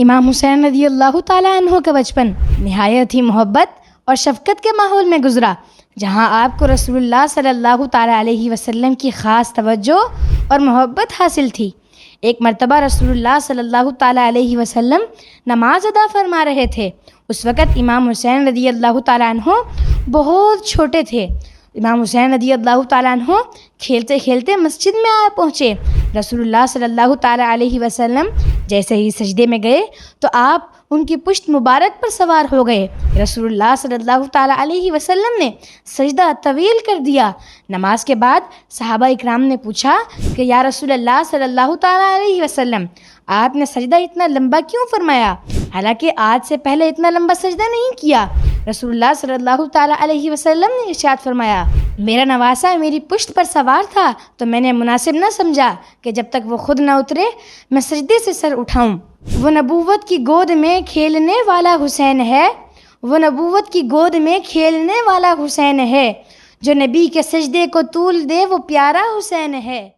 امام حسین رضی اللہ تعالیٰ عنہ کا بچپن نہایت ہی محبت اور شفقت کے ماحول میں گزرا، جہاں آپ کو رسول اللہ صلی اللہ تعالیٰ علیہ وسلم کی خاص توجہ اور محبت حاصل تھی۔ ایک مرتبہ رسول اللہ صلی اللہ تعالیٰ علیہ وسلم نماز ادا فرما رہے تھے۔ اس وقت امام حسین رضی اللہ تعالیٰ عنہ بہت چھوٹے تھے۔ امام حسین رضی اللہ تعالیٰ عنہ کھیلتے کھیلتے مسجد میں آ پہنچے۔ رسول اللہ صلی اللہ تعالیٰ علیہ وسلم جیسے ہی سجدے میں گئے تو آپ ان کی پشت مبارک پر سوار ہو گئے۔ رسول اللہ صلی اللہ تعالیٰ علیہ وسلم نے سجدہ طویل کر دیا۔ نماز کے بعد صحابہ اکرام نے پوچھا کہ یا رسول اللہ صلی اللہ تعالیٰ علیہ وسلم، آپ نے سجدہ اتنا لمبا کیوں فرمایا، حالانکہ آج سے پہلے اتنا لمبا سجدہ نہیں کیا؟ رسول اللہ صلی اللہ تعالیٰ علیہ وسلم نے ارشاد فرمایا، میرا نواسا میری پشت پر سوار تھا تو میں نے مناسب نہ سمجھا کہ جب تک وہ خود نہ اترے میں سجدے سے سر اٹھاؤں۔ وہ نبوت کی گود میں کھیلنے والا حسین ہے، وہ نبوت کی گود میں کھیلنے والا حسین ہے، جو نبی کے سجدے کو طول دے وہ پیارا حسین ہے۔